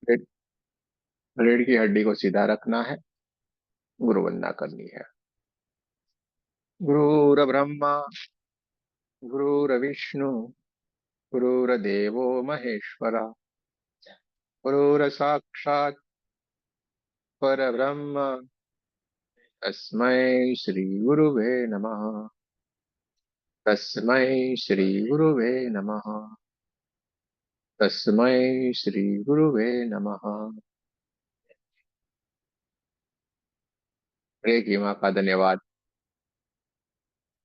रीढ़ रीढ़ की हड्डी को सीधा रखना है। गुरु वंदना करनी है। गुरुर्ब्रह्मा गुरुर्विष्णु गुरुर्देवो महेश्वर गुरुर्साक्षात् परब्रह्म तस्मै श्री गुरुवे नमः। तस्मै श्री गुरुवे नमः। तस्मै श्री गुरुवे नमः। हरे की माँ का धन्यवाद।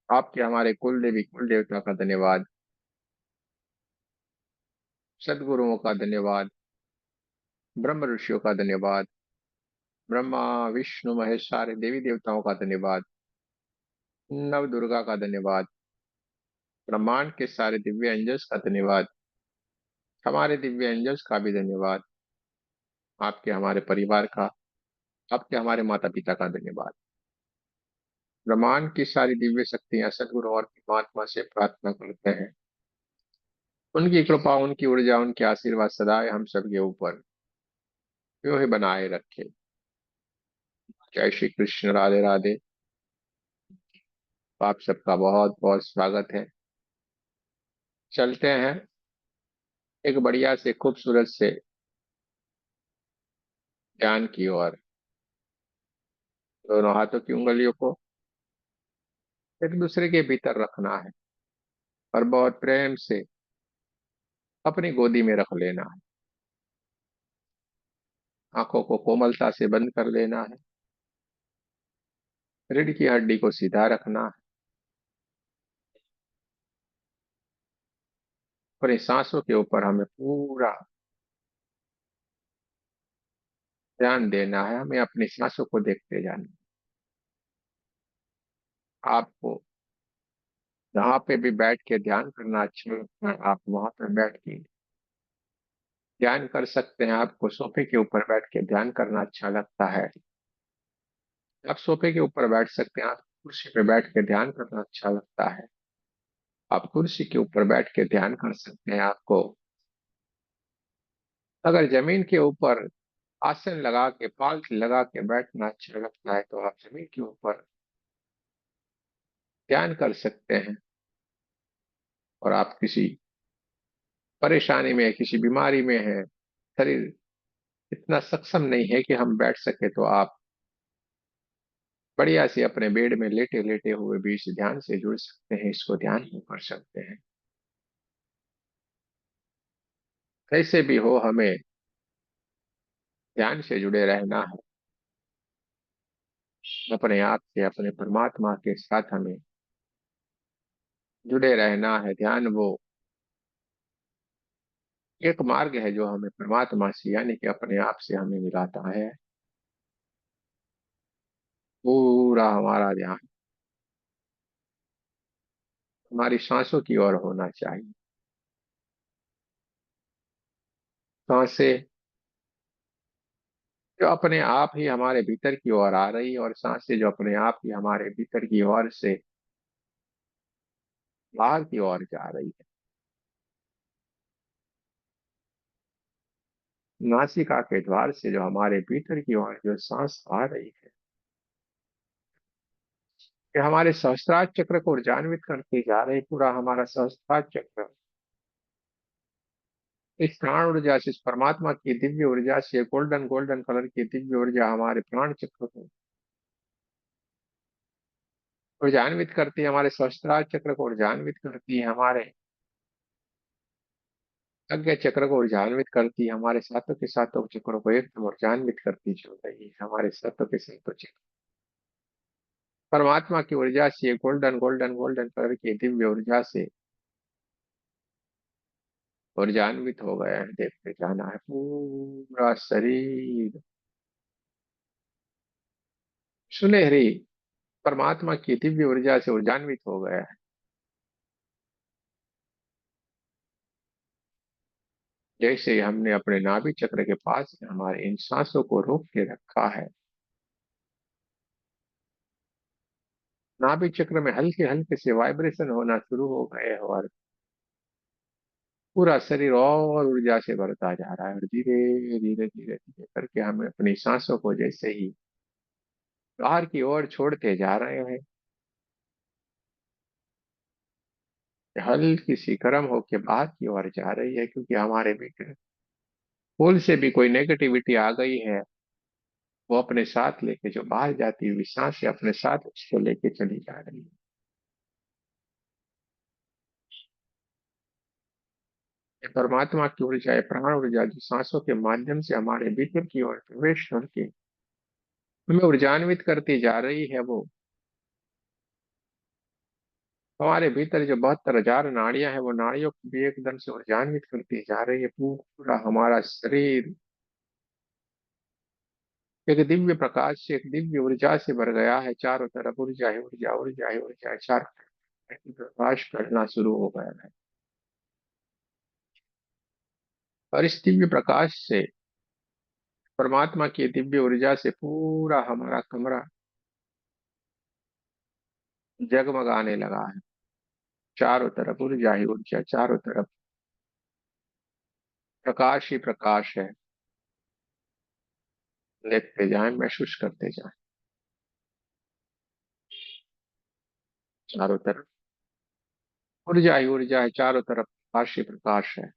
आपके हमारे कुल देवी कुल देवता का धन्यवाद। सदगुरुओं का धन्यवाद। ब्रह्म ऋषियों का धन्यवाद। ब्रह्मा विष्णु महेश सारे देवी देवताओं का धन्यवाद। नव दुर्गा का धन्यवाद। ब्रह्मांड के सारे दिव्य एंजल्स का धन्यवाद। हमारे दिव्य एंजल्स का भी धन्यवाद। आपके हमारे परिवार का, आपके हमारे माता पिता का धन्यवाद। ब्रह्मांड की सारी दिव्य शक्तियां सदगुरु और परमात्मा से प्रार्थना करते हैं, उनकी कृपा, उनकी ऊर्जा, उनके आशीर्वाद सदा हम सबके ऊपर यूं ही बनाए रखे। जय श्री कृष्ण। राधे राधे। आप सबका बहुत बहुत स्वागत है। चलते हैं एक बढ़िया से खूबसूरत से ध्यान की ओर। दोनों हाथों की उंगलियों को एक दूसरे के भीतर रखना है और बहुत प्रेम से अपनी गोदी में रख लेना है। आंखों को कोमलता से बंद कर लेना है। रीढ़ की हड्डी को सीधा रखना है। और इस सांसों के ऊपर हमें पूरा ध्यान देना है। हमें अपनी सांसों को देखते जाना है। आपको जहाँ पे भी बैठ के ध्यान करना अच्छा लगता है, आप वहां पे बैठ के ध्यान कर सकते हैं। आपको सोफे के ऊपर बैठ के ध्यान करना अच्छा लगता है, आप सोफे के ऊपर बैठ सकते हैं। आप कुर्सी पे बैठ के ध्यान करना अच्छा लगता है, आप कुर्सी के ऊपर बैठ के ध्यान कर सकते हैं। आपको अगर जमीन के ऊपर आसन लगा के, पालथी लगा के बैठना अच्छा लगता है, तो आप जमीन के ऊपर ध्यान कर सकते हैं। और आप किसी परेशानी में, किसी बीमारी में है, शरीर इतना सक्षम नहीं है कि हम बैठ सके, तो आप बढ़िया से अपने बेड में लेटे लेटे हुए भी इस ध्यान से जुड़ सकते हैं, इसको ध्यान को कर सकते हैं। कैसे भी हो, हमें ध्यान से जुड़े रहना है। अपने आप से, अपने परमात्मा के साथ हमें जुड़े रहना है। ध्यान वो एक मार्ग है जो हमें परमात्मा से, यानी कि अपने आप से हमें मिलाता है। पूरा हमारा ध्यान हमारी सांसों की ओर होना चाहिए। सांसें जो अपने आप ही हमारे भीतर की ओर आ रही है, और सांसें जो अपने आप ही हमारे भीतर की ओर से बाहर की ओर जा रही है। नासिका के द्वार से जो हमारे भीतर की ओर जो सांस आ रही है, ये हमारे सहस्त्रार चक्र को ऊर्जान्वित करती जा रही। पूरा हमारा सहस्त्रार चक्र इस प्राण ऊर्जा से, इस परमात्मा की दिव्य ऊर्जा से, गोल्डन गोल्डन कलर की दिव्य ऊर्जा हमारे प्राण चक्र को ऊर्जान्वित करती है, हमारे सहस्त्रार चक्र को ऊर्जान्वित करती है, हमारे आज्ञा चक्र को ऊर्जान्वित करती है, हमारे सातों के सातों चक्रों को एकदम ऊर्जान्वित करती चल रही है। हमारे सातों के सातों चक्र परमात्मा की ऊर्जा से, गोल्डन गोल्डन गोल्डन कलर की दिव्य ऊर्जा से ऊर्जान्वित हो गया है। देखते जाना है पूरा शरीर सुनहरी परमात्मा की दिव्य ऊर्जा से ऊर्जान्वित हो गया है। जैसे हमने अपने नाभि चक्र के पास में हमारे इन सांसों को रोक के रखा है, नाभि चक्र में हल्के हल्के से वाइब्रेशन होना शुरू हो गए हैं, और पूरा शरीर और ऊर्जा से भरता जा रहा है, और धीरे धीरे धीरे धीरे करके हम अपनी सांसों को जैसे ही बाहर की ओर छोड़ते जा रहे हैं, हल्की सी गर्म होके बाहर की ओर जा रही है, क्योंकि हमारे भीतर भूल से भी कोई नेगेटिविटी आ गई है, वो अपने साथ लेके, जो बाहर जाती हुई सांस है अपने साथ उसको लेके चली जा रही है। ये परमात्मा की ऊर्जा है, प्राण ऊर्जा, जो सांसों के माध्यम से हमारे भीतर की ओर प्रवेश करके हमें ऊर्जान्वित करती जा रही है। वो हमारे भीतर जो 72,000 नाड़ियां हैं, वो नाड़ियों को भी एकदम से ऊर्जान्वित करती जा रही है। पूरा हमारा शरीर एक दिव्य प्रकाश से, एक दिव्य ऊर्जा से भर गया है। चारों तरफ ऊर्जा ही ऊर्जा, ऊर्जा ही ऊर्जा, चारों तरफ प्रकाश करना शुरू हो गया है। और इस दिव्य प्रकाश से, परमात्मा की दिव्य ऊर्जा से पूरा हमारा कमरा जगमगाने लगा है। चारों तरफ ऊर्जा ही ऊर्जा, चारों तरफ प्रकाश ही प्रकाश है। देखते जाएं, महसूस करते जाएं, चारों तरफ ऊर्जा ही ऊर्जा है, चारों तरफ प्रकाश ही प्रकाश है।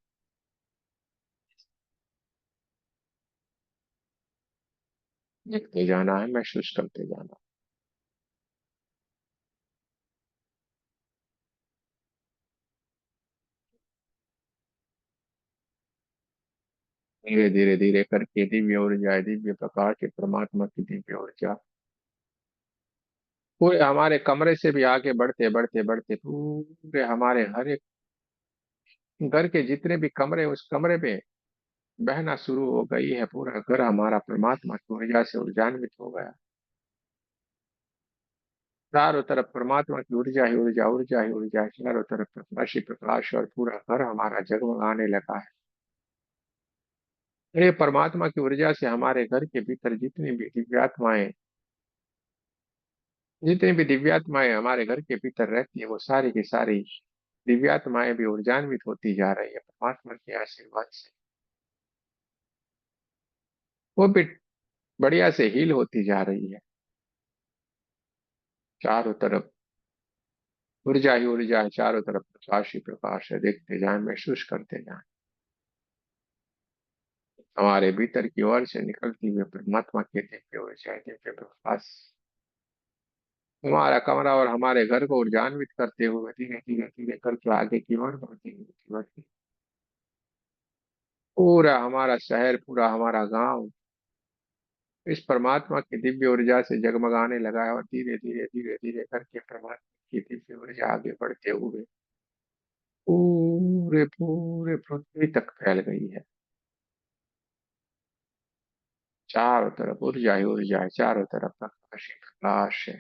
देखते जाना है, महसूस करते जाना। धीरे धीरे धीरे करके दिव्य ऊर्जा है, दिव्य प्रकाश है, परमात्मा की दिव्य ऊर्जा पूरे हमारे कमरे से भी आगे बढ़ते बढ़ते बढ़ते पूरे हमारे हर एक घर के जितने भी कमरे, उस कमरे में बहना शुरू हो गई है। पूरा घर हमारा परमात्मा की ऊर्जा से ऊर्जान्वित हो गया। चारों तरफ परमात्मा की ऊर्जा ही ऊर्जा, ऊर्जा ही ऊर्जा, चारों तरफ प्रकाश ही प्रकाश, और पूरा घर हमारा जगमगाने लगा है। ये परमात्मा की ऊर्जा से हमारे घर के भीतर जितनी भी दिव्यात्माएं हमारे घर के भीतर रहती है, वो सारी की सारी दिव्यात्माएं भी ऊर्जान्वित होती जा रही है परमात्मा के आशीर्वाद से। वो भी बढ़िया से हील होती जा रही है। चारों तरफ ऊर्जा ही ऊर्जा है, चारों तरफ प्रकाश ही प्रकाश है। देखते जाएं, महसूस करते जाएं, हमारे भीतर की ओर से निकलती हुई परमात्मा की दिव्य ऊर्जा, दिव्य प्रकाश हमारा कमरा और हमारे घर को ऊर्जान्वित करते हुए धीरे धीरे धीरे करके आगे की ओर बढ़ती पूरा हमारा शहर, पूरा हमारा गांव इस परमात्मा की दिव्य ऊर्जा से जगमगाने लगा है। और धीरे धीरे धीरे धीरे करके परमात्मा की दिव्य ऊर्जा आगे बढ़ते हुए पूरे पूरे पृथ्वी तक फैल गई है। चारों तरफ ऊर्जा ही ऊर्जा है, चारों तरफ प्रकाश ही प्रकाश है।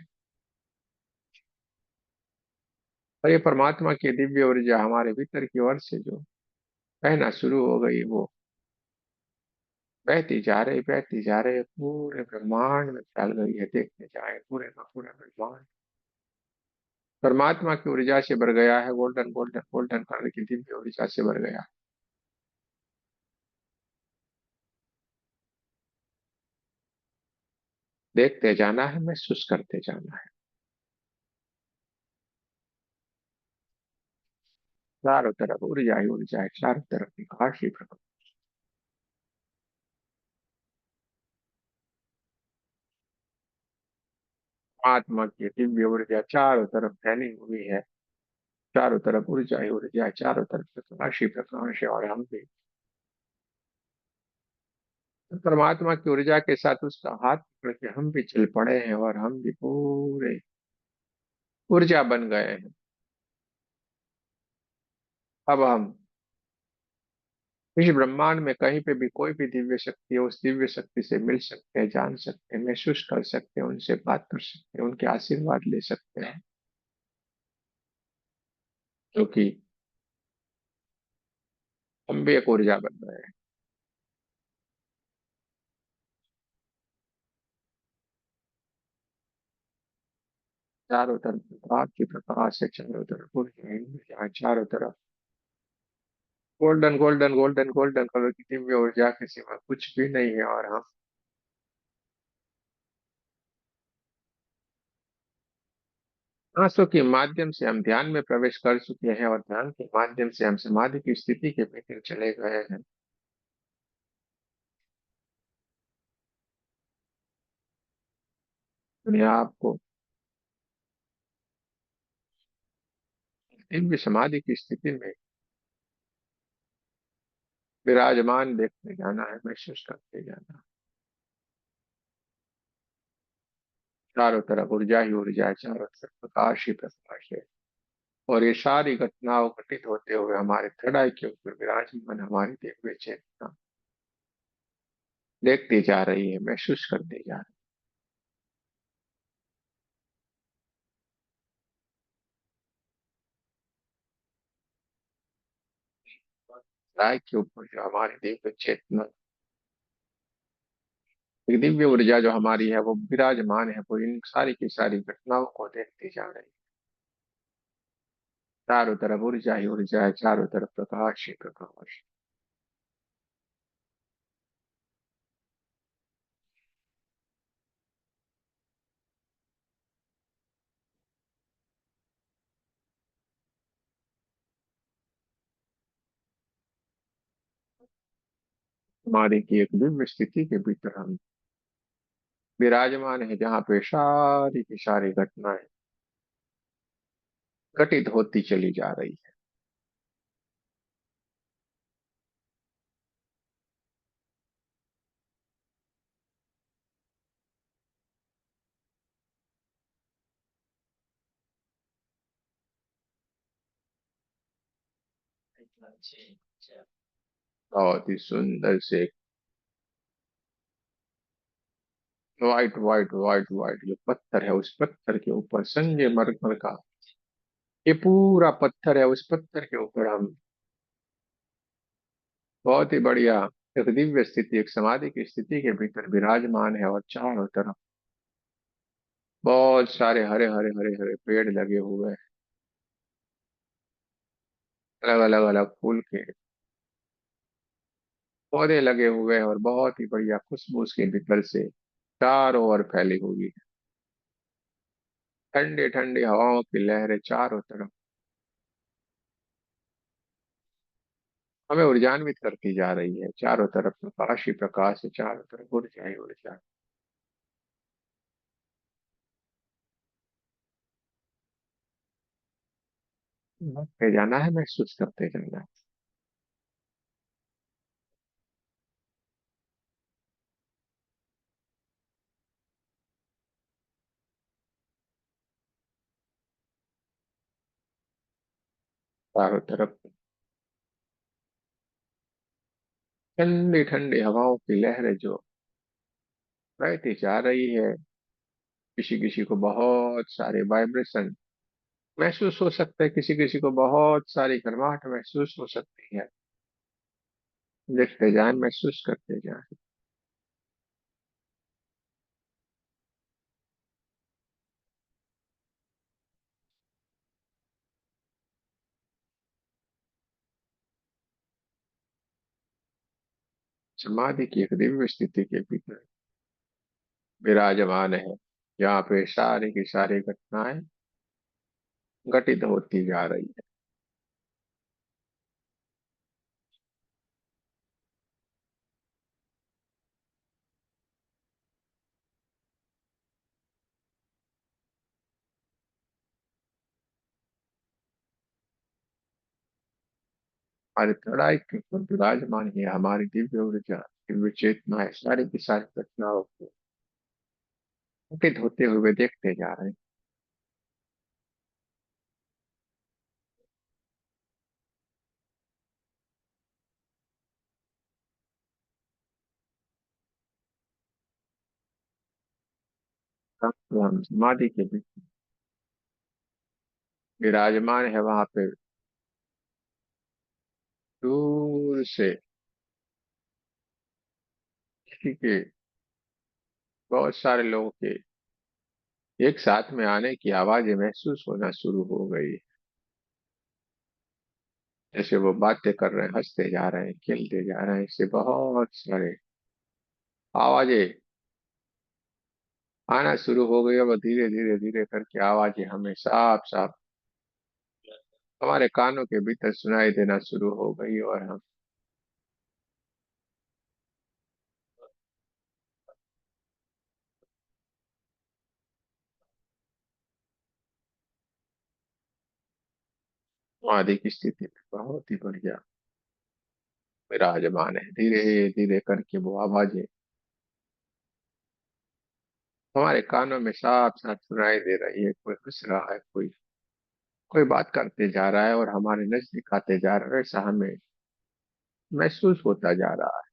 और ये परमात्मा की दिव्य ऊर्जा हमारे भीतर की ओर से जो बहना शुरू हो गई, वो बहती जा रही है, पूरे ब्रह्मांड में फैल गई है। देखते जाए, पूरे का पूरा ब्रह्मांड परमात्मा की ऊर्जा से भर गया है। गोल्डन गोल्डन गोल्डन कलर की दिव्य ऊर्जा से भर गया। देखते जाना है, महसूस करते जाना है। चारों तरफ ऊर्जा ही ऊर्जा है, चारों तरफ प्रकाश ही प्रकाश। आत्मा की दिव्य ऊर्जा चारों तरफ फैली हुई है। चारों तरफ ऊर्जा ही ऊर्जा है, चारों तरफ प्रकाश ही प्रकाश है। और हम भी परमात्मा की ऊर्जा के साथ उसका हाथ पकड़ के हम भी चल पड़े हैं, और हम भी पूरे ऊर्जा बन गए हैं। अब हम इस ब्रह्मांड में कहीं पे भी कोई भी दिव्य शक्ति है, उस दिव्य शक्ति से मिल सकते हैं, जान सकते हैं, महसूस कर सकते हैं, उनसे बात कर सकते हैं, उनके आशीर्वाद ले सकते हैं, क्योंकि हम भी एक ऊर्जा बन रहे हैं। चारों तरफ प्रकाश की प्रकाश है, चारों तरफ ऊर्जा ही ऊर्जा है, चारों तरफ golden golden golden golden colour की दिव्य ऊर्जा के सिवा कुछ भी नहीं है। और हम आंसू के माध्यम से हम ध्यान में प्रवेश कर चुके हैं, और ध्यान के माध्यम से हम समाधि की स्थिति के भीतर चले गए हैं। अपने आप को दिव्य समाधि की स्थिति में विराजमान देखते जाना है, महसूस करते जाना है। चारों तरफ ऊर्जा ही ऊर्जा है, चारों तरफ प्रकाश ही प्रकाश है। और ये सारी घटनाओं घटित होते हुए हमारे हृदय के ऊपर विराजमान हमारी दिव्य चेतना देखती जा रही है, महसूस करते जा रही है। हृदय के ऊपर जो हमारी दिव्य चेतना, एक दिव्य ऊर्जा जो हमारी है, वो विराजमान है, वो इन सारी की सारी घटनाओं को देखती जा रही है। चारों तरफ ऊर्जा ही ऊर्जा है, चारों तरफ प्रकाश ही प्रकाश। हमारी की एक दिव्य स्थिति के भीतर हम विराजमान है, जहाँ पे सारी की सारी घटनाएं घटित होती चली जा रही है। बहुत ही सुंदर से व्हाइट व्हाइट व्हाइट व्हाइट जो पत्थर है, उस पत्थर के ऊपर संजय मरमर का ये पूरा पत्थर है, उस पत्थर के ऊपर हम बहुत ही बढ़िया एक दिव्य स्थिति, एक समाधि की स्थिति के भीतर विराजमान है। और चारों तरफ बहुत सारे हरे हरे हरे हरे पेड़ लगे हुए हैं, अलग अलग अलग फूल के पौधे लगे हुए हैं, और बहुत ही बढ़िया खुशबू उसके भीतर से चारों ओर फैली हुई है। ठंडी ठंडी हवाओं की लहरें चारों तरफ हमें ऊर्जान्वित करती जा रही है। चारों तरफ प्रकाश ही प्रकाश है, चारों तरफ ऊर्जा ही ऊर्जा। बढ़ते जाना है, महसूस करते जाना है। चारों तरफ ठंडी ठंडी हवाओं की लहरें जो बहती जा रही है। किसी किसी को बहुत सारे वाइब्रेशन महसूस हो सकते हैं, किसी किसी को बहुत सारी गर्माहट महसूस हो सकती है। देखते जाएं, महसूस करते जाएं। समाधि की एक दिव्य स्थिति के भीतर विराजमान है, जहाँ पे सारी की सारी घटनाएं घटित होती जा रही है। हमारे कड़ाई के ऊपर विराजमान है हमारी दिव्य ऊर्जा, दिव्य चेतना है, सारी की सारी घटनाओं को घटित होते हुए देखते जा रहे हैं। तो हम समाधि के भीतर विराजमान है, वहां पे दूर से किसी के बहुत सारे लोगों के एक साथ में आने की आवाजें महसूस होना शुरू हो गई। जैसे वो बातें कर रहे हैं, हंसते जा रहे हैं, खेलते जा रहे हैं, इससे बहुत सारे आवाजें आना शुरू हो गई। अब धीरे धीरे धीरे करके आवाजें हमें साफ साफ हमारे कानों के भीतर सुनाई देना शुरू हो गई, और हम आदि की स्थिति में बहुत ही बढ़िया विराजमान है। धीरे धीरे करके वो आवाजें हमारे कानों में साफ साफ सुनाई दे रही है। कोई हंस रहा है, कोई कोई बात करते जा रहा है और हमारे नजदीक आते जा रहा है, ऐसा हमें महसूस होता जा रहा है।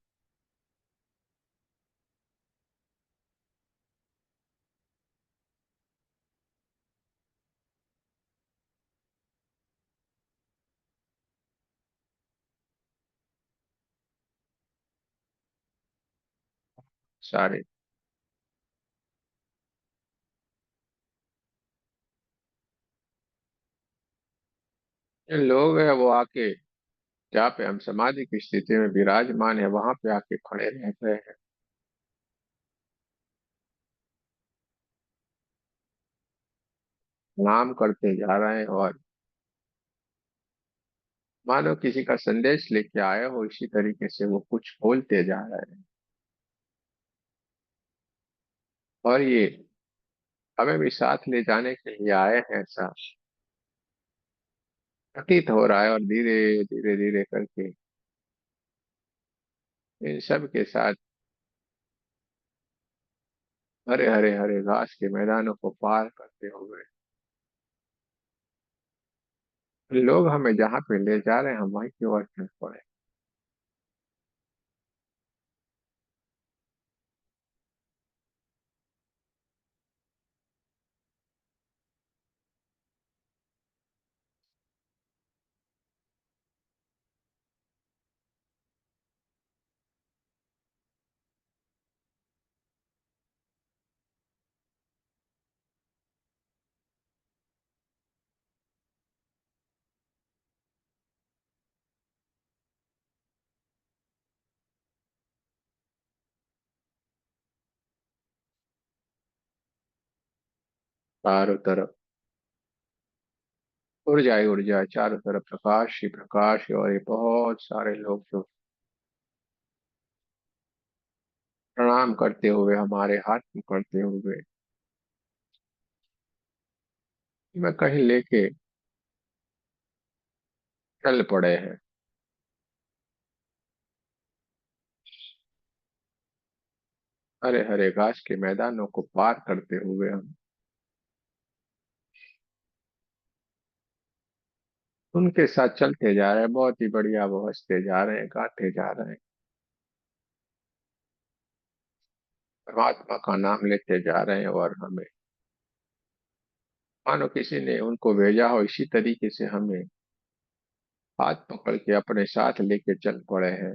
सारे लोग हैं वो आके, जहाँ पे हम समाधि की स्थिति में विराजमान है, वहां पे आके खड़े रह गए हैं। नाम करते जा रहे हैं, और मानो किसी का संदेश लेके आए हो, इसी तरीके से वो कुछ बोलते जा रहे हैं। और ये हमें भी साथ ले जाने के लिए आए हैं, ऐसा प्रतीत हो रहा है। और धीरे धीरे धीरे करके इन सब के साथ हरे हरे हरे घास के मैदानों को पार करते हुए लोग हमें जहाँ पे ले जा रहे हैं, हम वहीं की ओर चल पड़े। चारों तरफ ऊर्जा है, चारों तरफ प्रकाश ही प्रकाश है। और ये बहुत सारे लोग जो प्रणाम करते हुए, हमारे हाथ पकड़ते हुए मैं कहीं लेके चल पड़े हैं। हरे हरे घास के मैदानों को पार करते हुए हम उनके साथ चलते जा रहे हैं। बहुत ही बढ़िया, वो हंसते जा रहे हैं, गाते जा रहे हैं, परमात्मा का नाम लेते जा रहे हैं। और हमें मानो किसी ने उनको भेजा हो, इसी तरीके से हमें हाथ पकड़ के अपने साथ लेके चल पड़े हैं।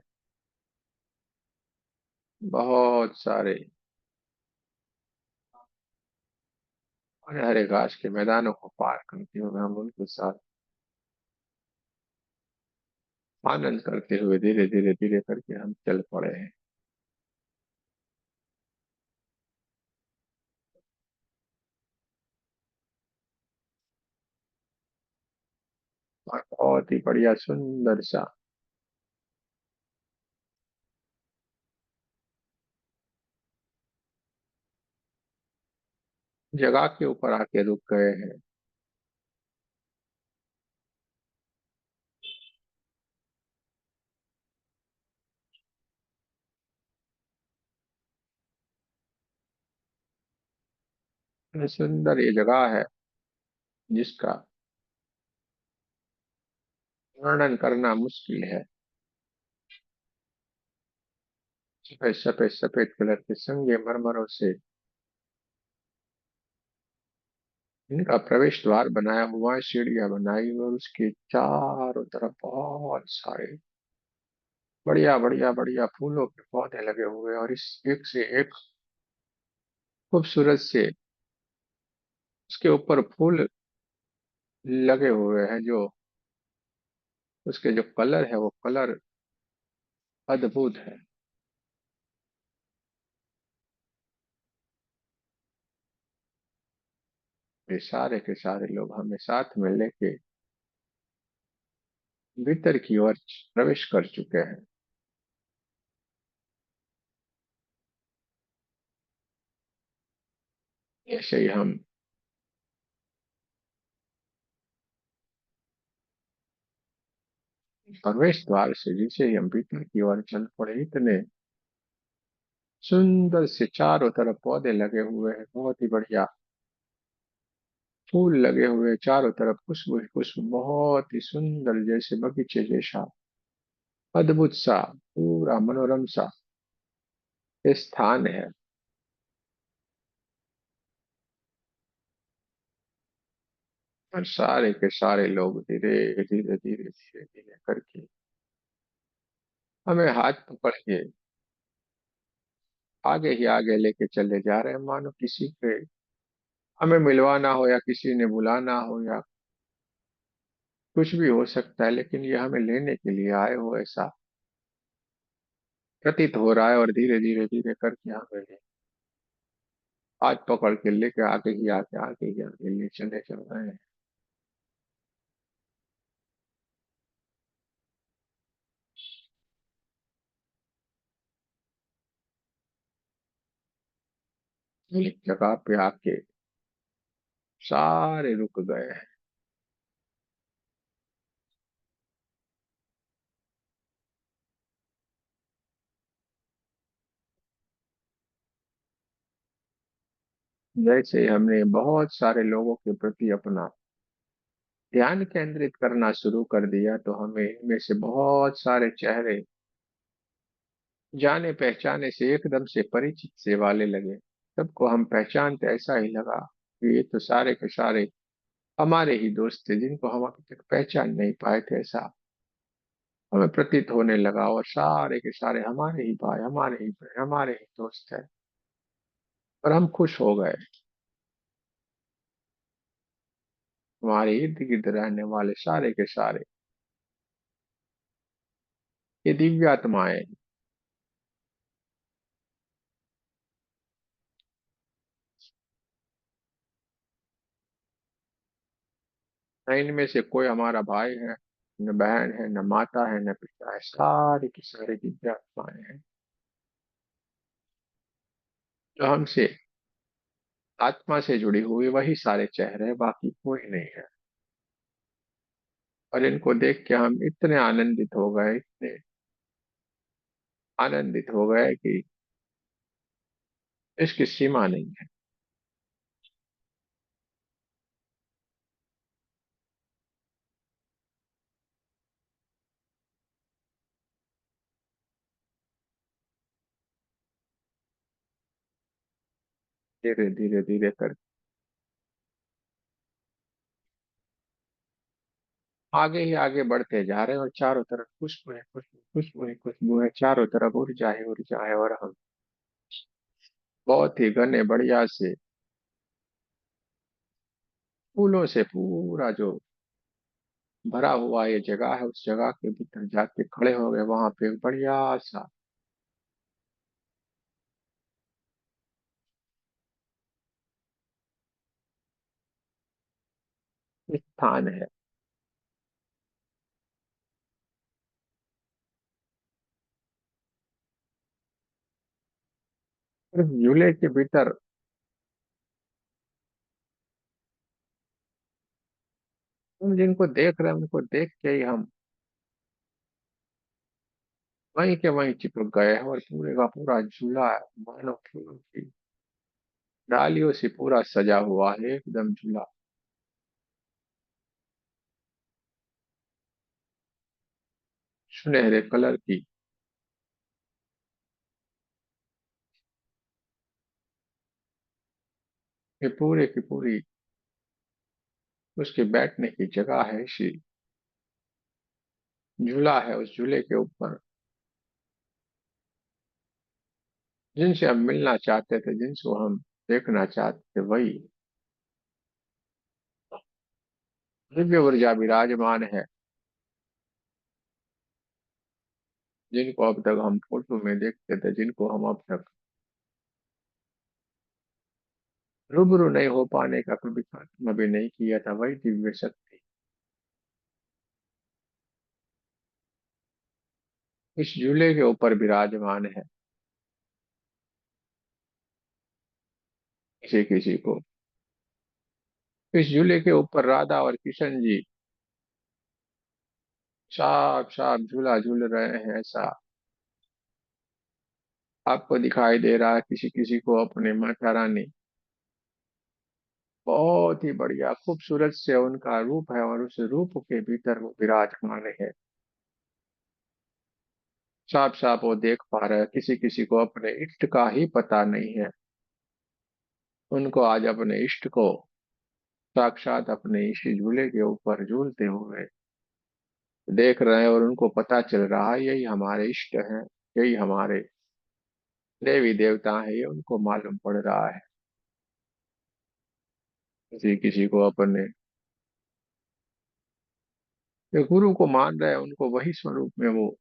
बहुत सारे हरे हरे घास के मैदानों को पार करते हुए हम उनके साथ आनंद करते हुए धीरे धीरे धीरे करके हम चल पड़े हैं। और बहुत ही बढ़िया सुंदर सा जगह के ऊपर आके रुक गए हैं। इतनी सुंदर ये जगह है जिसका वर्णन करना मुश्किल है। सफेद सफेद सफेद कलर के संगे मरमरों से इनका प्रवेश द्वार बनाया हुआ है, सीढ़ियां बनाई हुई, और उसके चारों तरफ बहुत सारे बढ़िया बढ़िया बढ़िया फूलों के पौधे लगे हुए हैं। और इस एक से एक खूबसूरत से उसके ऊपर फूल लगे हुए हैं, जो उसके जो कलर है वो कलर अद्भुत है। ये सारे के सारे लोग हमें साथ में लेके भीतर की ओर प्रवेश कर चुके हैं। ऐसे ही हम प्रवेश द्वार से जैसे ही हम भीतर की ओर चल पड़े, इतने सुंदर से चारों तरफ पौधे लगे हुए हैं, बहुत ही बढ़िया फूल लगे हुए हैं, चारों तरफ खुशबू ही खुशबू, बहुत ही सुंदर जैसे बगीचे जैसा अद्भुत सा पूरा मनोरम सा स्थान है। और सारे के सारे लोग धीरे धीरे धीरे धीरे धीरे करके हमें हाथ पकड़ के आगे ही आगे लेके चले जा रहे हैं, मानो किसी के हमें मिलवाना हो या किसी ने बुलाना हो या कुछ भी हो सकता है, लेकिन ये हमें लेने के लिए आए हो ऐसा प्रतीत हो रहा है। और धीरे धीरे धीरे करके हमें हाथ पकड़ के लेके आगे ही आगे ले चले चल रहे हैं। एक जगह पे आके सारे रुक गए हैं। जैसे ही हमने बहुत सारे लोगों के प्रति अपना ध्यान केंद्रित करना शुरू कर दिया, तो हमें इनमें से बहुत सारे चेहरे जाने पहचाने से एकदम से परिचित से वाले लगे। सबको हम पहचानते ऐसा ही लगा कि ये तो सारे के सारे हमारे ही दोस्त थे, जिनको हम अभी तक पहचान नहीं पाए थे, ऐसा हमें प्रतीत होने लगा। और सारे के सारे हमारे ही भाई, हमारे ही बहन, हमारे ही दोस्त है। और हम खुश हो गए। हमारे इर्द गिर्द रहने वाले सारे के सारे ये दिव्य आत्माएं, न इनमें से कोई हमारा भाई है, न बहन है, न माता है, न पिता है, सारे के सारे दिव्य आत्माएं हैं जो हमसे आत्मा से जुड़ी हुई, वही सारे चेहरे हैं, बाकी कोई नहीं है। और इनको देख के हम इतने आनंदित हो गए, इतने आनंदित हो गए कि इसकी सीमा नहीं है। धीरे धीरे धीरे कर आगे ही आगे बढ़ते जा रहे हैं, और चारों तरफ खुशबू है, खुशबू, खुशबू है, खुशबू है, चारों तरफ ऊर्जा है, ऊर्जा है। और हम बहुत ही घने बढ़िया से फूलों से पूरा जो भरा हुआ ये जगह है, उस जगह के भीतर जाके खड़े हो गए। वहां पे एक बढ़िया सा स्थान है। सिर्फ झूले के भीतर हम जिनको देख रहे हैं, उनको देख के ही हम वहीं के वहीं चिपक गए हैं। और पूरे का पूरा झूला मानो फूलों की डालियों से पूरा सजा हुआ है, एकदम झूला सुनहरे कलर की। ये पूरे की पूरी उसके बैठने की जगह है, इसी झूला है। उस झूले के ऊपर जिनसे हम मिलना चाहते थे, जिनको हम देखना चाहते थे, वही दिव्य ऊर्जा विराजमान है। जिनको अब तक हम फोटो में देखते थे, जिनको हम अब तक रूबरू नहीं हो पाने का कभी खात्मा भी नहीं किया था, वही दिव्य शक्ति इस झूले के ऊपर विराजमान है। किसी किसी को इस झूले के ऊपर राधा और किशन जी साफ साफ झूला झूल रहे हैं, ऐसा आपको दिखाई दे रहा है। किसी किसी को अपने माता रानी बहुत ही बढ़िया खूबसूरत से उनका रूप है, और उस रूप के भीतर वो विराजमान है। साफ साफ वो देख पा रहे हैं। किसी किसी को अपने इष्ट का ही पता नहीं है, उनको आज अपने इष्ट को साक्षात अपने इसी झूले के ऊपर झूलते हुए देख रहे हैं, और उनको पता चल रहा है यही हमारे इष्ट हैं, यही हमारे देवी देवता हैं, ये उनको मालूम पड़ रहा है। किसी किसी को अपने जो गुरु को मान रहे हैं, उनको वही स्वरूप में वो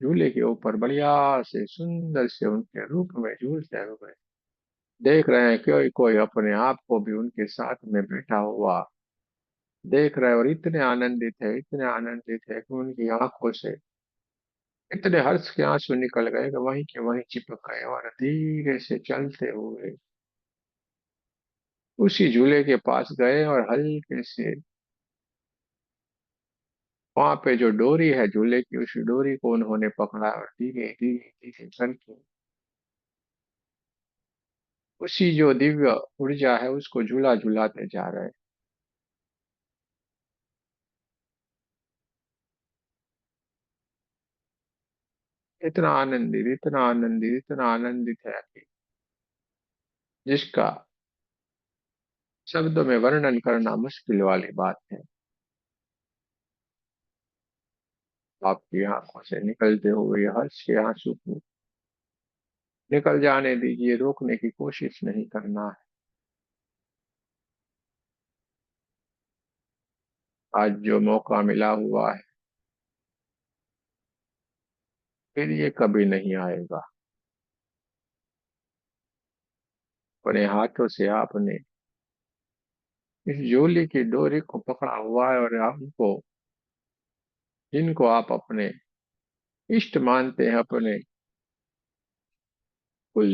झूले के ऊपर बढ़िया से सुंदर से उनके रूप में झूलते हुए देख रहे हैं। कोई कोई अपने आप को भी उनके साथ में बैठा हुआ देख रहे हैं, और इतने आनंदित है, इतने आनंदित है कि उनकी आंखों से इतने हर्ष के आंसू निकल गए कि वहीं के वहीं चिपक गए, और धीरे से चलते हुए उसी झूले के पास गए, और हल्के से वहां पे जो डोरी है झूले की, उसी डोरी को उन्होंने पकड़ा, और धीरे धीरे धीरे करके उसी जो दिव्य ऊर्जा है उसको झूला झुलाते जा रहे हैं। इतना आनंदित, इतना आनंदित, इतना आनंदित है कि जिसका शब्दों में वर्णन करना मुश्किल वाली बात है। आपकी आंखों से निकलते हुए हर्ष के आंसू को निकल जाने दीजिए, रोकने की कोशिश नहीं करना है। आज जो मौका मिला हुआ है, फिर ये कभी नहीं आएगा। अपने हाथों से आपने इस झोली की डोरी को पकड़ा हुआ है, और आपको जिनको आप अपने इष्ट मानते हैं, अपने कुल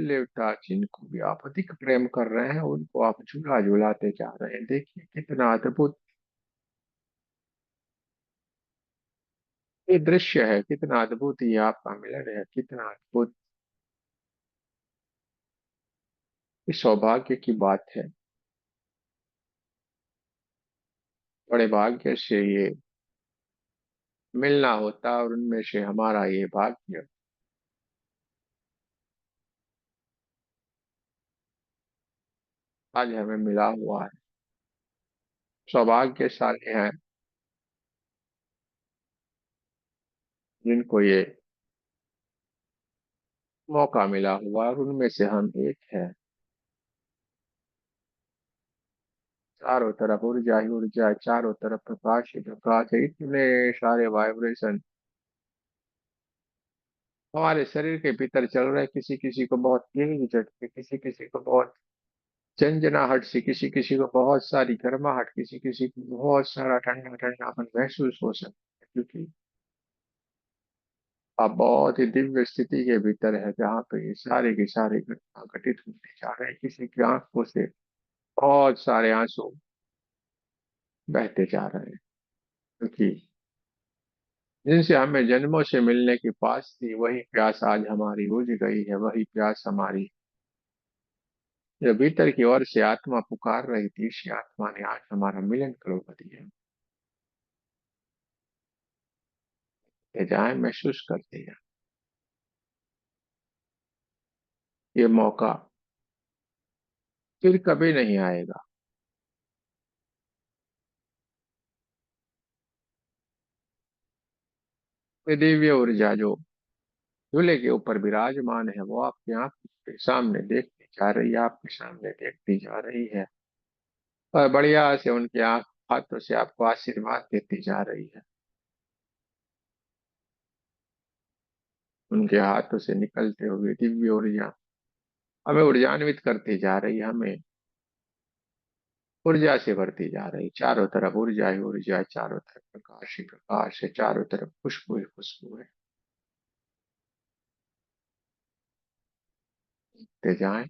देवता जिनको भी आप अधिक प्रेम कर रहे हैं, उनको आप झूला झूलाते जा रहे हैं। देखिए कितना अद्भुत ये दृश्य है, कितना अद्भुत ये आपका मिलन है, कितना अद्भुत इस सौभाग्य की बात है। बड़े भाग्य से ये मिलना होता, और उनमें से हमारा ये भाग्य आज हमें मिला हुआ है। सौभाग्यशाली हैं जिनको ये मौका मिला हुआ, और उनमें से हम एक है। चारों तरफ ऊर्जा ही ऊर्जा है, चारों तरफ प्रकाश ही प्रकाश है, इतने सारे वाइब्रेशन हमारे शरीर के भीतर चल रहे हैं। किसी किसी को बहुत तेज झटके, किसी किसी को बहुत झंझनाहट सी, किसी किसी को बहुत सारी गर्माहट, किसी किसी को बहुत सारा ठंडा ठंडापन महसूस हो सकता है, क्योंकि आप बहुत ही दिव्य स्थिति के भीतर है, जहाँ पे ये सारी की सारी घटना घटित होती जा रही है। किसी की आंखों से बहुत सारे आंसू बहते जा रहे हैं, क्योंकि जिनसे हमें जन्मों से मिलने की प्यास थी, वही प्यास आज हमारी बुझ गई है। वही प्यास हमारी जो भीतर की ओर से आत्मा पुकार रही थी, इसी आत्मा ने आज हमारा मिलन करवा दिया। ये जाए महसूस करते हैं, ये मौका फिर कभी नहीं आएगा। ये दिव्य ऊर्जा जो झूले के ऊपर विराजमान है, वो आपकी आंखों के सामने देखती जा रही है, आपके सामने देखती जा रही है, और बढ़िया से उनके आंख हाथों से आपको आशीर्वाद देती जा रही है। उनके हाथों से निकलते हुए दिव्य ऊर्जा हमें ऊर्जान्वित करती जा रही है, हमें ऊर्जा से भरती जा रही। चारों तरफ ऊर्जा ही ऊर्जा है, चारों तरफ प्रकाश ही प्रकाश है, चारों तरफ खुशबू ही खुशबू है। ते जाएं,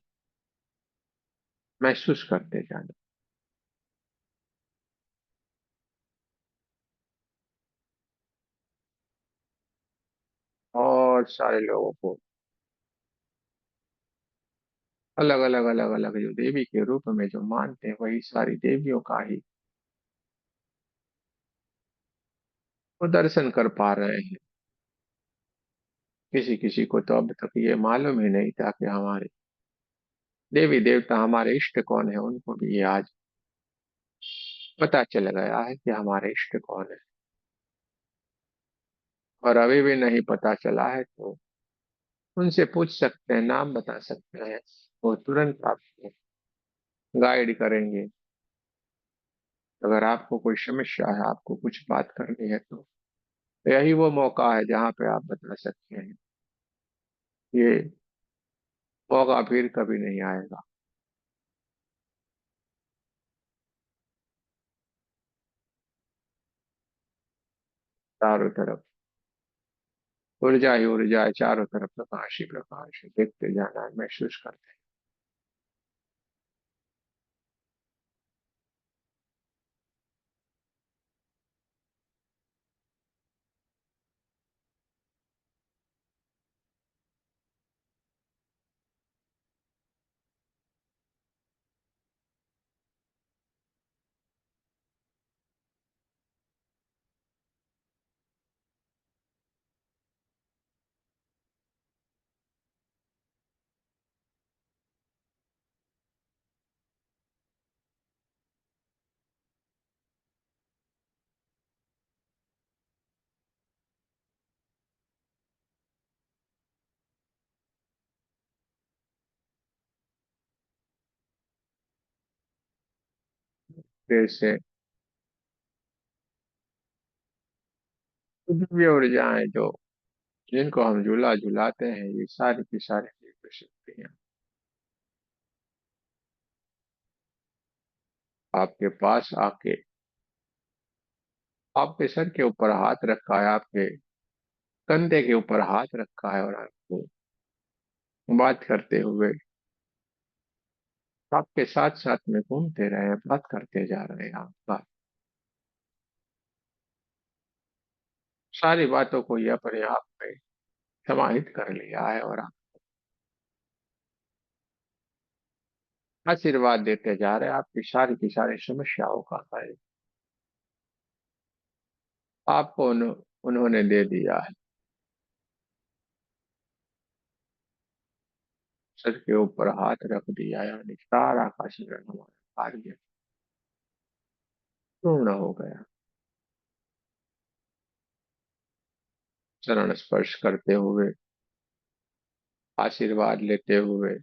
महसूस करते जाएं। और सारे लोगों को अलग अलग अलग अलग जो देवी के रूप में जो मानते हैं, वही सारी देवियों का ही वो दर्शन कर पा रहे हैं। किसी किसी को तो अब तक ये मालूम ही नहीं था कि हमारे देवी देवता, हमारे इष्ट कौन है, उनको भी ये आज पता चल गया है कि हमारे इष्ट कौन है। और अभी भी नहीं पता चला है तो उनसे पूछ सकते हैं, नाम बता सकते हैं, वो तुरंत आपको गाइड करेंगे। अगर आपको कोई समस्या है, आपको कुछ बात करनी है, तो यही वो मौका है जहाँ पे आप बता सकते हैं। ये मौका फिर कभी नहीं आएगा। चारों तरफ ऊर्जा ही ऊर्जा है, चारों तरफ प्रकाश ही प्रकाश है। देखते जाना है, महसूस करते हैं। देर से दिव्य ऊर्जाएं जो जिनको हम झूला झुलाते हैं, ये सारी की सारी दिव्य शक्तियां आपके पास आके आपके सर के ऊपर हाथ रखा है, आपके कंधे के ऊपर हाथ रखा है, और आपको बात करते हुए आपके साथ साथ में घूमते रहे, बात करते जा रहे हैं। आप बात सारी बातों को ये अपने आप में समाहित कर लिया है, और आप आशीर्वाद देते जा रहे हैं। आपकी सारी की सारी समस्याओं का हल आपको उन्होंने दे दिया है। सर के ऊपर हाथ रख दिया, यानी सारा का शिरण हमारा कार्य पूर्ण हो गया। चरण स्पर्श करते हुए, आशीर्वाद लेते हुए,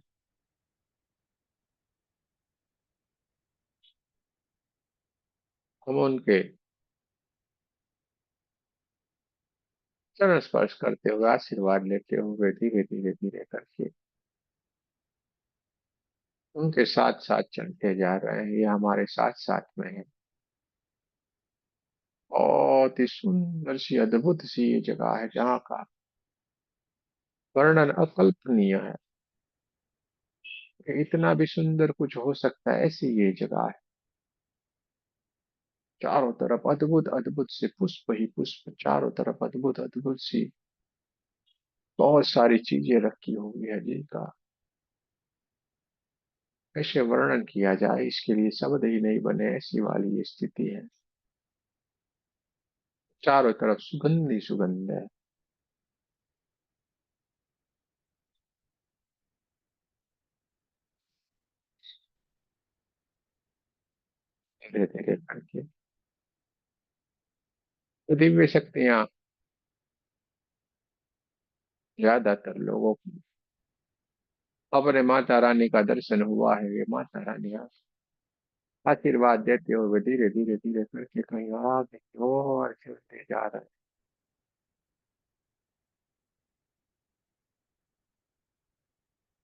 हम उनके चरण स्पर्श करते हुए, आशीर्वाद लेते हुए, धीरे धीरे धीरे करके उनके साथ साथ चलते जा रहे हैं। ये हमारे साथ साथ में है। बहुत ही सुंदर सी, अद्भुत सी ये जगह है, जहाँ का वर्णन अकल्पनीय है। कि इतना भी सुंदर कुछ हो सकता है, ऐसी ये जगह है। चारों तरफ अद्भुत अद्भुत से पुष्प ही पुष्प, चारों तरफ अद्भुत अद्भुत सी बहुत सारी चीजें रखी हुई है, जिनका कैसे वर्णन किया जाए, इसके लिए शब्द ही नहीं बने, ऐसी वाली ये स्थिति है। चारों तरफ सुगंध ही सुगंध है। धीरे धीरे करके तो दिव्य शक्तियां ज्यादातर लोगों को अपने माता रानी का दर्शन हुआ है। ये माता रानी आशीर्वाद देते हुए धीरे धीरे धीरे करके कहीं आगे की ओर चलते जा रहे हैं।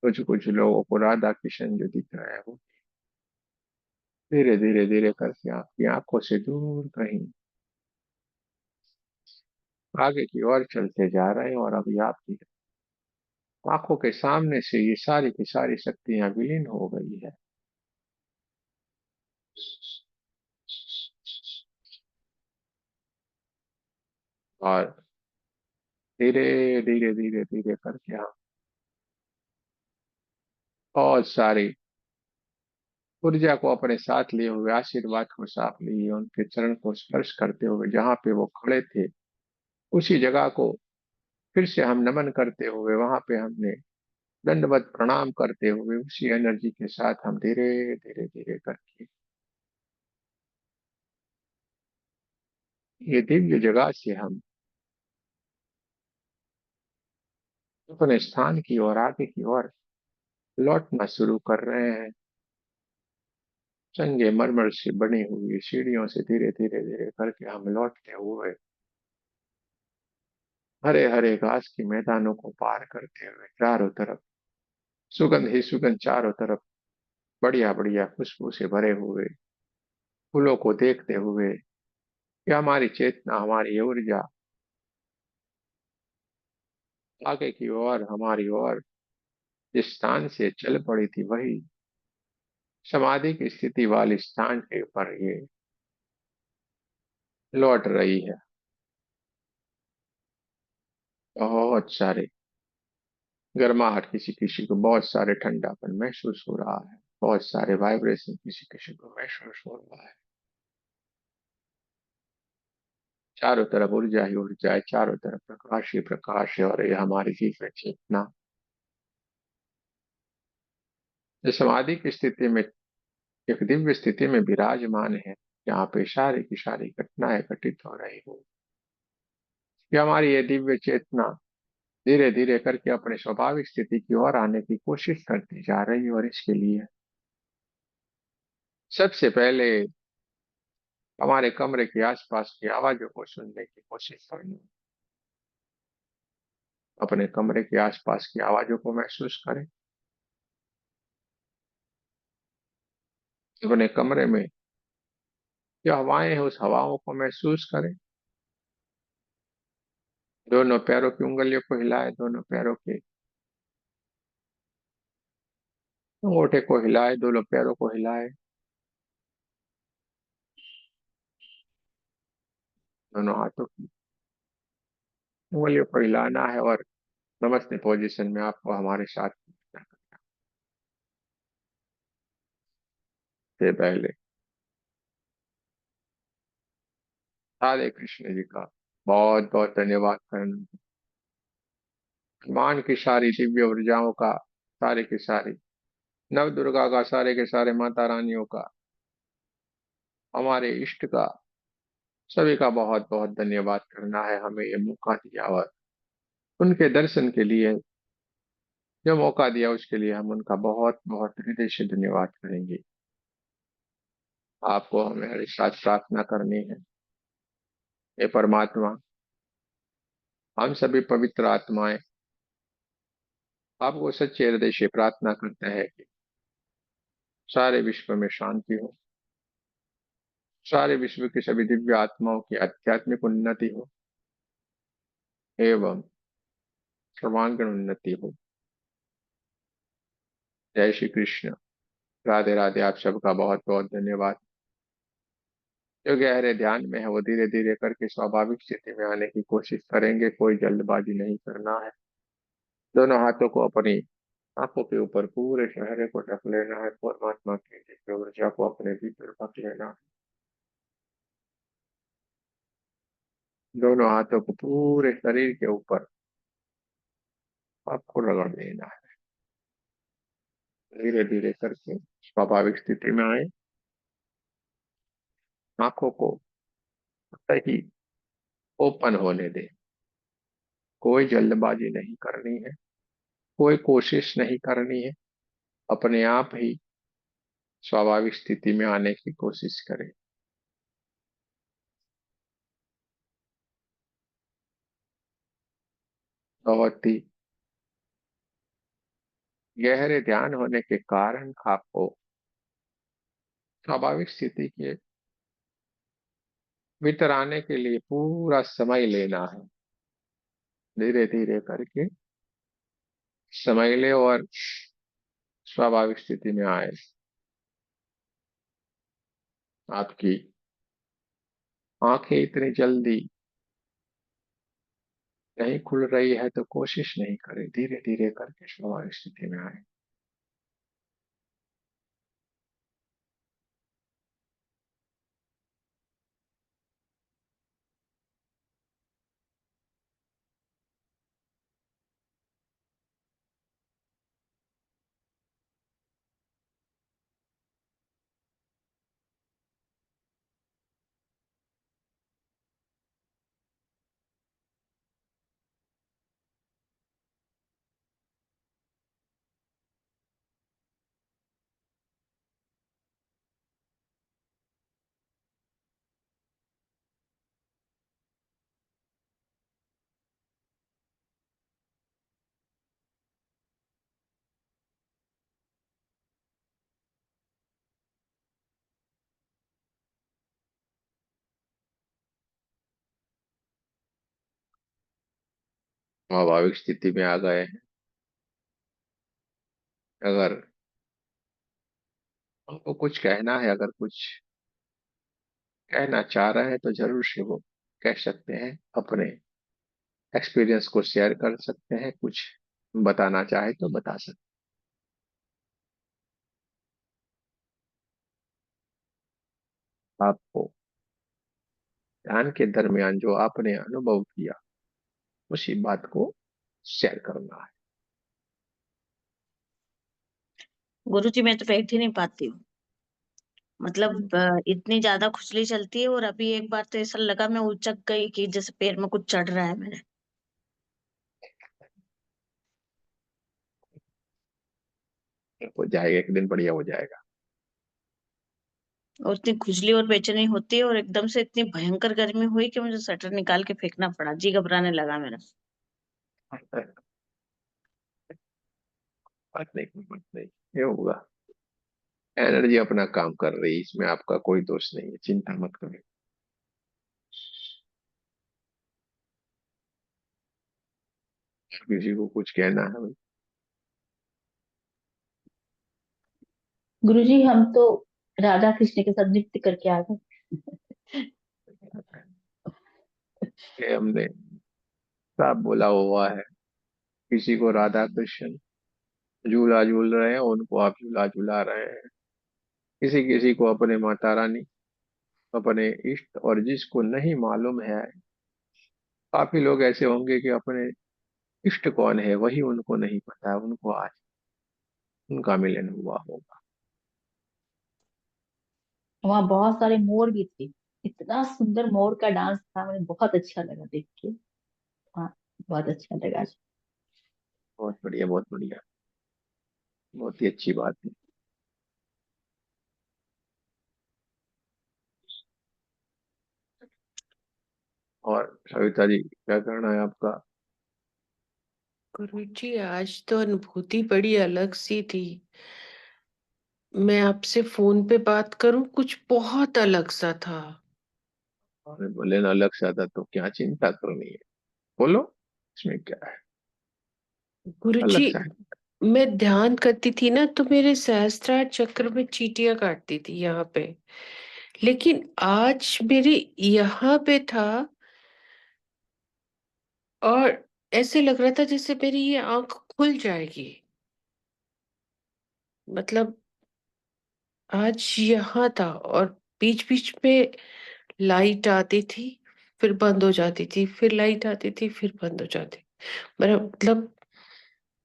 कुछ कुछ लोगों को राधा किशन जो दिख रहा है वो धीरे धीरे धीरे करके आपकी आंखों से दूर कहीं आगे की ओर चलते जा रहे हैं, और अभी आपकी आंखों के सामने से ये सारी की सारी शक्तियां विलीन हो गई है। और धीरे धीरे धीरे धीरे करके हम बहुत सारी ऊर्जा को अपने साथ लिए हुए आशीर्वाद को साथ लिए उनके चरण को स्पर्श करते हुए जहाँ पे वो खड़े थे उसी जगह को फिर से हम नमन करते हुए वहां पे हमने दंडवत प्रणाम करते हुए उसी एनर्जी के साथ हम धीरे धीरे धीरे करके ये दिव्य जगह से हम अपने स्थान की ओर आगे की ओर लौटना शुरू कर रहे हैं। संगे मरमर से बनी हुई सीढ़ियों से धीरे धीरे धीरे करके हम लौटते हुए हरे हरे घास के मैदानों को पार करते हुए चारों तरफ सुगंध ही सुगंध, चारों तरफ बढ़िया बढ़िया खुशबू से भरे हुए फूलों को देखते हुए कि हमारी चेतना, हमारी ये ऊर्जा आगे की ओर हमारी ओर जिस स्थान से चल पड़ी थी वही समाधि की स्थिति वाले स्थान के पर ये लौट रही है। बहुत सारे गर्माहट, किसी किसी को बहुत सारे ठंडापन महसूस हो रहा है, बहुत सारे वाइब्रेशन किसी किसी को महसूस हो रहा है। चारों तरफ ऊर्जा ही ऊर्जा है, चारों तरफ प्रकाश ही प्रकाश है, और ये हमारी जीवन चेतना जो समाधि की स्थिति में, एक दिव्य स्थिति में विराजमान है, यहाँ पे सारी की सारी घटनाएं घटित हो रही हो, कि हमारी ये दिव्य चेतना धीरे धीरे करके अपने स्वाभाविक स्थिति की ओर आने की कोशिश करती जा रही है। और इसके लिए सबसे पहले हमारे कमरे के आसपास की आवाजों को सुनने की कोशिश करनी। अपने कमरे के आसपास की आवाजों को महसूस करें, अपने कमरे में जो हवाएं हैं उस हवाओं को महसूस करें। दोनों पैरों की उंगलियों को हिलाएं, दोनों पैरों के अंगूठे को हिलाएं, दोनों पैरों को हिलाएं, दोनों हाथों की उंगलियों को हिलाना है, और नमस्ते पोजीशन में आपको हमारे साथ से पहले राधे कृष्ण जी का बहुत बहुत धन्यवाद करना। मान की सारी दिव्य ऊर्जाओं का, सारे के सारे नव दुर्गा का, सारे के सारे माता रानियों का, हमारे इष्ट का, सभी का बहुत बहुत धन्यवाद करना है। हमें ये मौका दिया और उनके दर्शन के लिए जो मौका दिया उसके लिए हम उनका बहुत बहुत हृदय से धन्यवाद करेंगे। आपको हमारे साथ प्रार्थना करनी है। हे परमात्मा, हम सभी पवित्र आत्माएं आपको सच्चे हृदय से प्रार्थना करते हैं कि सारे विश्व में शांति हो, सारे विश्व की सभी दिव्य आत्माओं की आध्यात्मिक उन्नति हो एवं सर्वांगीण उन्नति हो। जय श्री कृष्ण। राधे राधे। आप सबका बहुत बहुत धन्यवाद। जो गहरे ध्यान में है वो धीरे धीरे करके स्वाभाविक स्थिति में आने की कोशिश करेंगे, कोई जल्दबाजी नहीं करना है। दोनों हाथों को अपनी आंखों के ऊपर पूरे चेहरे को ढक लेना है, परमात्मा की दिव्य ऊर्जा को अपने भीतर ढक लेना है। दोनों हाथों को पूरे शरीर के ऊपर आपको रगड़ देना है। धीरे धीरे करके स्वाभाविक स्थिति में आए, आंखों को सही ओपन होने दे। कोई जल्दबाजी नहीं करनी है, कोई कोशिश नहीं करनी है। अपने आप ही स्वाभाविक स्थिति में आने की कोशिश करें। बहुत ही गहरे ध्यान होने के कारण आपको स्वाभाविक स्थिति के भीतर आने के लिए पूरा समय लेना है। धीरे धीरे करके समय ले और स्वाभाविक स्थिति में आए। आपकी आंखें इतनी जल्दी नहीं खुल रही है तो कोशिश नहीं करें, धीरे धीरे करके स्वाभाविक स्थिति में आए। स्वाभाविक स्थिति में आ गए हैं। अगर हमको कुछ कहना है, अगर कुछ कहना चाह रहे हैं तो जरूर से वो कह सकते हैं। अपने एक्सपीरियंस को शेयर कर सकते हैं, कुछ बताना चाहे तो बता सकते हैं। आपको ध्यान के दरमियान जो आपने अनुभव किया उसी बात को शेयर करना है। गुरु जी, मैं तो बैठ ही नहीं पाती हूँ। मतलब इतनी ज्यादा खुजली चलती है, और अभी एक बार तो ऐसा लगा मैं उचक गई कि जैसे पैर में कुछ चढ़ रहा है मेरे। हो जाएगा, एक दिन बढ़िया हो जाएगा। और इतनी खुजली और बेचैनी होती है, और एकदम से इतनी भयंकर गर्मी हुई कि मुझे स्वेटर निकाल के फेंकना पड़ा। जी घबराने लगा मेरा। बात नहीं, कोई बात नहीं, ये होगा। एनर्जी अपना काम कर रही है, इसमें आपका कोई दोष नहीं है, चिंता मत करें। किसी को कुछ कहना है? गुरुजी, हम तो राधा कृष्ण के साथ नृत्य करके आ गए। ये हमने साफ बोला हुआ है। किसी को राधा कृष्ण झूला झूल रहे हैं, उनको आप झूला झूला रहे हैं। किसी किसी को अपने माता रानी, अपने इष्ट, और जिसको नहीं मालूम है, काफी लोग ऐसे होंगे कि अपने इष्ट कौन है वही उनको नहीं पता है, उनको आज उनका मिलन हुआ होगा। वहां बहुत सारे मोर भी थे। इतना सुंदर मोर का डांस था, मुझे बहुत अच्छा लगा देख के। हाँ, बहुत अच्छा लगा। बहुत बढ़िया, बहुत बढ़िया, बहुत ही अच्छी बात है। और सविता जी, क्या करना है आपका? गुरुजी, आज तो अनुभूति बड़ी अलग सी थी। मैं आपसे फोन पे बात करूं, कुछ बहुत अलग सा था। अरे बोले ना, अलग से आता तो क्या चिंता करनी है, बोलो, इसमें क्या है, गुरुजी, अलग सा है। मैं ध्यान करती थी ना, तो मेरे सहस्त्रार चक्र में चींटियां काटती थी यहाँ पे। लेकिन आज मेरे यहाँ पे था, और ऐसे लग रहा था जैसे मेरी ये आंख खुल जाएगी। मतलब आज यहाँ था, और बीच बीच में लाइट आती थी, फिर बंद हो जाती थी, फिर लाइट आती थी, फिर बंद हो जाती। मेरा मतलब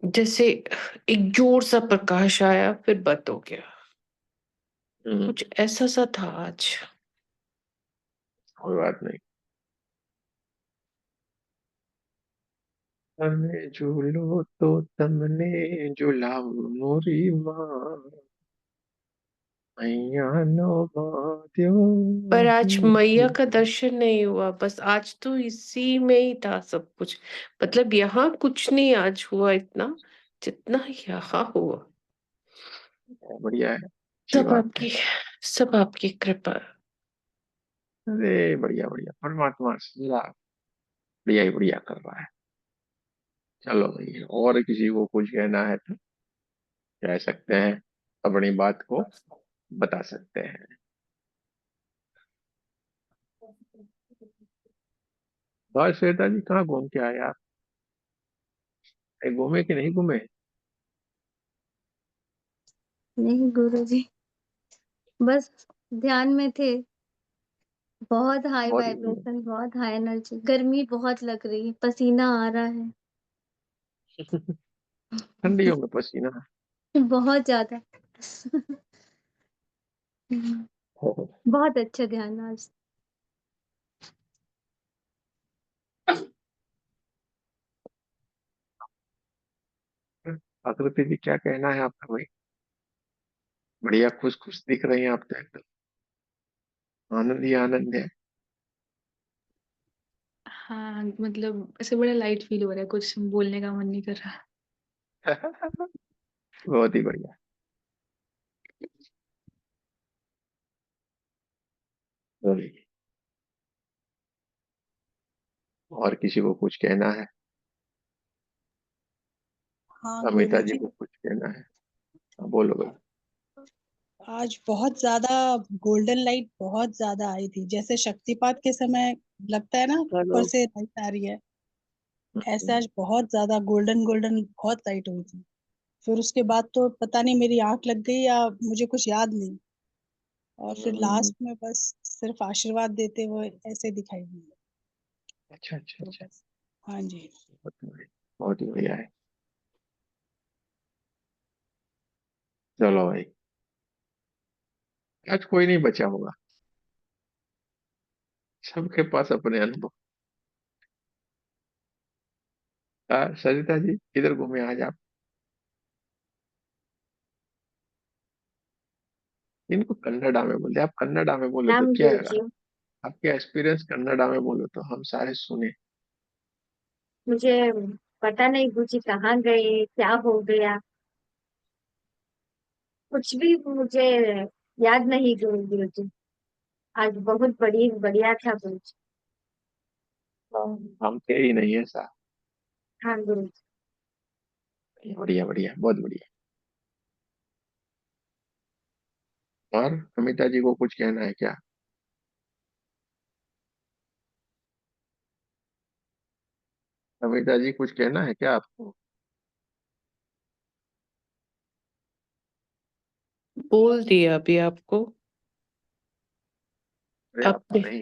जैसे एक जोर सा प्रकाश आया, फिर बंद हो गया। हम्म, कुछ ऐसा सा था आज। कोई बात नहीं। તમે ઝૂલો તો તમને ઝૂલાવું મોરી માં, અહીંયા નો બાંધ્યો पर आज मैया का झूलो। दर्शन नहीं हुआ। बस आज तो इसी में ही था सब कुछ। मतलब यहाँ कुछ नहीं आज हुआ इतना, जितना यहाँ हुआ बढ़िया है, अच्छी सब बात है। आपकी सब आपकी कृपा। अरे बढ़िया बढ़िया, परमात्मा सीधा बढ़िया ही बढ़िया कर रहा है। चलो भाई, और किसी को कुछ कहना है तो कह सकते हैं, अपनी बात को बता सकते हैं। और श्वेता जी कहाँ घूम के आए आप? कहीं घूमे कि नहीं घूमे? नहीं गुरुजी, बस ध्यान में थे। बहुत हाई बहुत वाइब्रेशन, बहुत हाई एनर्जी, गर्मी बहुत लग रही है, पसीना आ रहा है। ठंडियों में पसीना। बहुत ज्यादा। बहुत अच्छा ध्यान आज। आकृति जी क्या कहना है आपका भाई? बढ़िया खुश खुश दिख रही हैं आप तो, एकदम आनंद ही आनंद है। हाँ मतलब ऐसे बड़ा लाइट फील हो रहा है, कुछ बोलने का मन नहीं कर रहा। बहुत ही बढ़िया। बोलिए, और किसी को कुछ कहना है? हाँ अमिता जी गुरुजी, को कुछ कहना है? हाँ, बोलो भाई। आज बहुत ज्यादा गोल्डन लाइट बहुत ज्यादा आई थी, जैसे शक्तिपात के समय लगता है ना ऊपर हेलो। से लाइट आ रही है, ऐसे आज बहुत ज्यादा गोल्डन गोल्डन बहुत लाइट हुई थी। फिर उसके बाद तो पता नहीं मेरी आंख लग गई या मुझे कुछ याद नहीं, और फिर लास्ट में बस सिर्फ आशीर्वाद देते हुए ऐसे दिखाई दी। अच्छा अच्छा तो अच्छा, बस, हाँ जी। बहुत ही बढ़िया, बहुत ही बढ़िया है। चलो भाई, आज कोई नहीं बचा होगा, सबके पास अपने अनुभव। सरिता जी किधर घूमे आज आप? इनको कन्नडा में बोले, आप कन्नडा में बोले तो राम क्या है? गुरुजी, आपके एक्सपीरियंस कन्नडा में बोलो तो हम सारे सुने। मुझे पता नहीं गुरुजी कहाँ गए, क्या हो गया, कुछ भी मुझे याद नहीं गुरुजी। आज बहुत बढ़िया था गुरुजी। हम थे ही नहीं ऐसा। हाँ गुरुजी। बढ़िया बढ़िया, बहुत बढ़िया। और अमिता जी को कुछ कहना है क्या? अमिता जी कुछ कहना है क्या आपको? बोल दिया अभी आपको। अरे आपको आपने नहीं,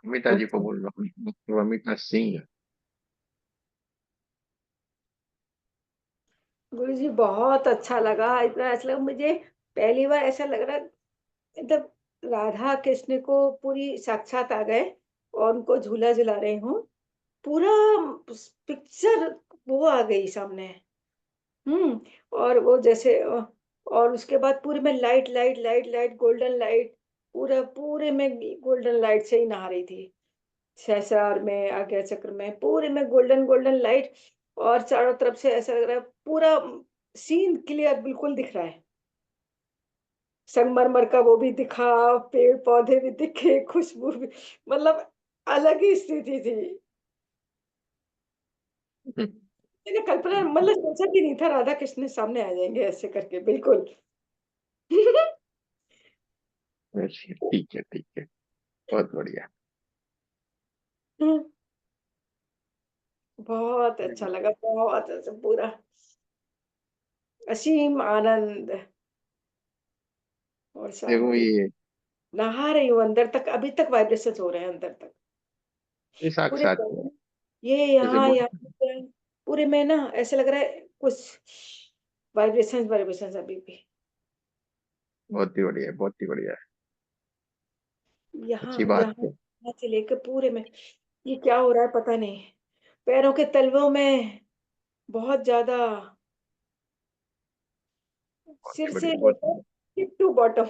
अमिता जी को अच्छा, बोल रहा हूँ, डॉक्टर अमिता सिंह। गुरुजी बहुत अच्छा लगा, इतना अच्छा लगा मुझे। पहली बार ऐसा लग रहा मतलब राधा कृष्ण को पूरी साक्षात आ गए और उनको झूला झुला रहे हूँ। पूरा पिक्चर वो आ गई सामने। और वो जैसे और उसके बाद पूरे में light light light light golden light, पूरा पूरे में गोल्डन लाइट से ही नहा रही थी। सहस्रार में, आज्ञा चक्र में, पूरे में गोल्डन गोल्डन लाइट। और चारों तरफ से ऐसा लग रहा है पूरा सीन क्लियर बिल्कुल दिख रहा है। संगमरमर का वो भी दिखा, पेड़ पौधे भी दिखे, खुशबू भी, मतलब अलग ही स्थिति थी। मैंने कल्पना मतलब सोचा भी नहीं था राधा कृष्ण सामने आ जाएंगे ऐसे करके बिल्कुल। अच्छा, ठीक है ठीक है, बहुत बढ़िया। बहुत अच्छा लगा, बहुत अच्छा, पूरा असीम आनंद। और देखो शांति, नहा रही हूँ अंदर तक, अभी तक वाइब्रेशंस हो रहे हैं अंदर तक। ये पूरे साक्षात है, ये इसे यहाँ बोल। यहाँ पूरे में ना ऐसे लग रहा है कुछ वाइब्रेशंस वाइब्रेशंस अभी भी बहुत ही बढ़िया, बहुत ही बढ़िया, यहाँ अच्छी बात यहाँ है। यहाँ से लेकर पूरे में। ये क्या हो रहा है पता नहीं। पैरों के तलवों में बहुत ज्यादा, बहुत सिर ही से बढ़िया, बहुत ही लेकर बढ़िया। Tip to bottom.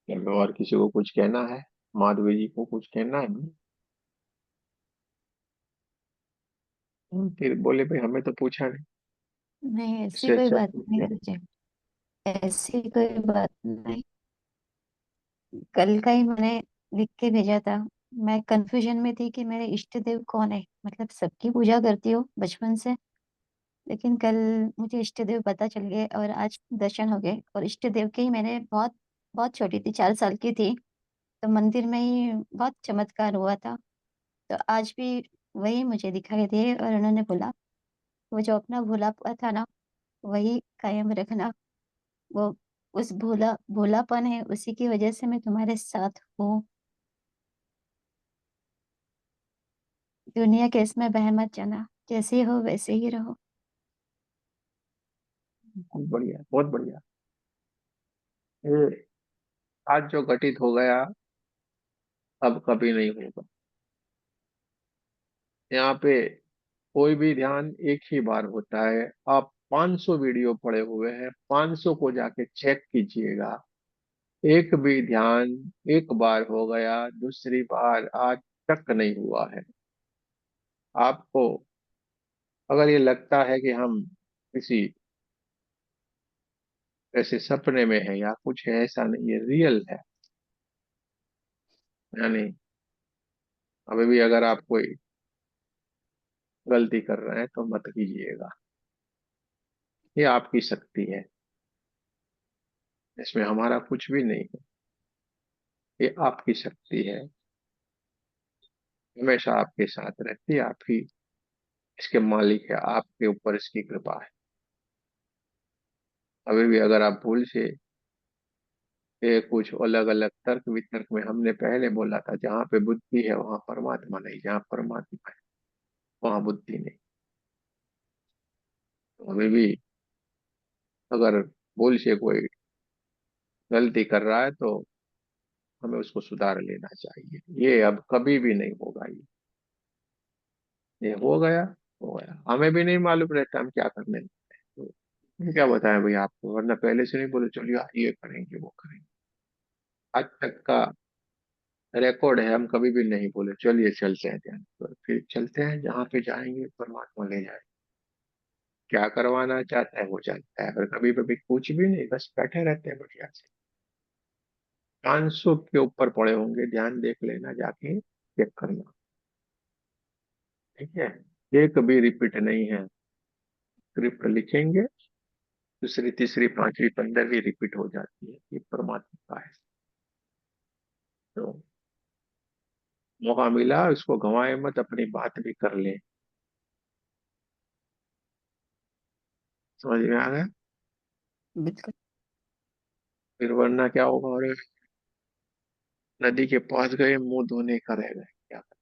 चलो, और किसी को कुछ कहना है? माधवी जी को कुछ कहना है? फिर बोले भाई हमें तो पूछा नहीं, नहीं, ऐसी इससे कोई अच्छा बात पूछ नहीं लिया। गुरुजी। ऐसी कोई बात नहीं। कल का ही मैंने लिख के भेजा था। मैं कंफ्यूजन में थी कि मेरे इष्ट देव कौन है। मतलब सबकी पूजा करती हूँ बचपन से, लेकिन कल मुझे इष्ट देव पता चल गए और आज दर्शन हो गए। और इष्ट देव के ही मैंने बहुत बहुत छोटी थी, 4 साल की थी, तो मंदिर में ही बहुत चमत्कार हुआ था। तो आज भी वही मुझे दिखाई दिए और उन्होंने बोला, वो जो अपना भोलापा था ना, वही कायम रखना। वो उस भोलापन है, उसी की वजह से मैं तुम्हारे साथ हूँ। दुनिया के इसमें बह मत जाना, जैसे हो वैसे ही रहो। बहुत बढ़िया, बहुत बढ़िया। ये आज जो घटित हो गया अब कभी नहीं होगा। यहाँ पे कोई भी ध्यान एक ही बार होता है। आप 500 वीडियो पड़े हुए हैं, 500 को जाके चेक कीजिएगा। एक भी ध्यान एक बार हो गया, दूसरी बार आज तक नहीं हुआ है। आपको अगर ये लगता है कि हम किसी ऐसे सपने में है या कुछ है, ऐसा नहीं, ये रियल है। यानी अभी भी अगर आप कोई गलती कर रहे हैं तो मत कीजिएगा। ये आपकी शक्ति है, इसमें हमारा कुछ भी नहीं है। ये आपकी शक्ति है, हमेशा आपके साथ रहती है। आप ही इसके मालिक है, आपके ऊपर इसकी कृपा है। अभी भी अगर आप भूल से ये कुछ अलग अलग तर्क वितर्क में, हमने पहले बोला था जहाँ पे बुद्धि है वहां परमात्मा नहीं, जहाँ परमात्मा है वहां बुद्धि नहीं। तो अभी भी अगर भूल से कोई गलती कर रहा है तो हमें उसको सुधार लेना चाहिए। ये अब कभी भी नहीं होगा। ये हो गया, हमें भी नहीं मालूम रहता हम क्या करने लगते हैं। तो हम क्या बताएं भाई आपको, वरना पहले से नहीं बोले चलिए आज ये करेंगे वो करेंगे। आज तक का रिकॉर्ड है, हम कभी भी नहीं बोले चलिए चलते हैं ध्यान पर। फिर चलते हैं, जहाँ पे जाएंगे परमात्मा ले जाए। क्या करवाना चाहता है वो जानता है। और कभी कभी कुछ भी नहीं, बस बैठे रहते हैं बढ़िया से। 500 के ऊपर पड़े होंगे, ध्यान देख लेना जाके, चेक करना। ठीक है, एक भी रिपीट नहीं है। स्क्रिप्ट लिखेंगे, दूसरी तीसरी पांचवी 15वीं रिपीट हो जाती है। ये परमात्मा का है। तो मौका मिला उसको गंवाए मत, अपनी बात भी कर ले। समझ में आ गया। बिल्कुल। फिर वरना क्या होगा, और नदी के पास गए मुंह धोने का रह गए, क्या करें?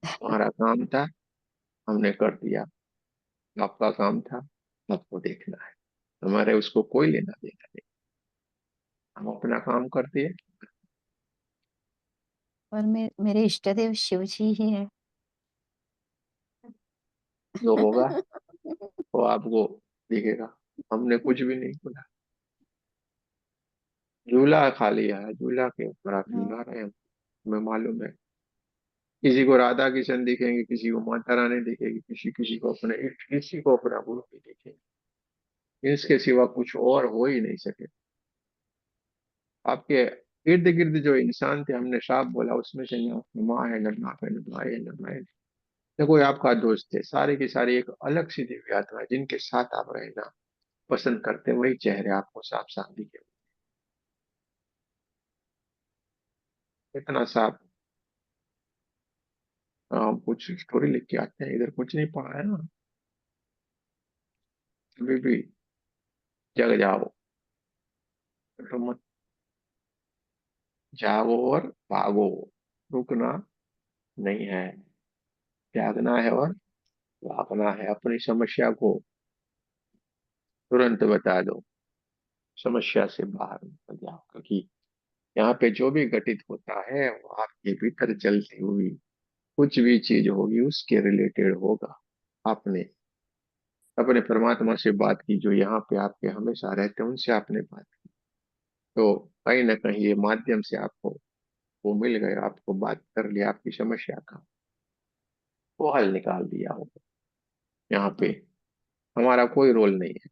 तुम्हारा काम था, हमने कर दिया। आपका काम था, आपको देखना है। हमारे उसको कोई लेना देना नहीं। हम अपना काम करते हैं। और मेरे इष्ट देव शिव जी ही है। जो होगा वो आपको दिखेगा। हमने कुछ भी नहीं बोला। झूला खा लिया है, झूला के ऊपर आप झूला रहे हैं, हमें मालूम है। किसी को राधा किशन दिखेंगे, किसी को माता रानी दिखेगी, किसी किसी को अपने इष्ट, किसी को अपना गुरु भी दिखेंगे। इसके सिवा कुछ और हो ही नहीं सके। आपके इर्द गिर्द जो इंसान थे, हमने साफ बोला, उसमें से ना माँ है, न बाप है, न भाई है, न बहन, न कोई आपका दोस्त है। सारे की सारी एक अलग सी दिव्य आत्मा है, जिनके साथ आप रहना पसंद करते हैं, वही चेहरे आपको साफ साफ दिखे। इतना साफ। हम कुछ स्टोरी लिख के आते हैं, इधर कुछ नहीं पढ़ा है ना। अभी भी जग जाओ, तो मत जागो और भागो। रुकना नहीं है, त्यागना है और भागना है। अपनी समस्या को तुरंत बता दो, समस्या से बाहर निकल जाओ। क्योंकि यहाँ पे जो भी घटित होता है वो आपके भीतर चलती हुई कुछ भी चीज होगी, उसके रिलेटेड होगा। आपने अपने परमात्मा से बात की, जो यहाँ पे आपके हमेशा रहते हैं, उनसे आपने बात की, तो कहीं ना कहीं ये माध्यम से आपको वो मिल गए, आपको बात कर लिया आपकी समस्या का, वो हल निकाल दिया हो। यहाँ पे हमारा कोई रोल नहीं है,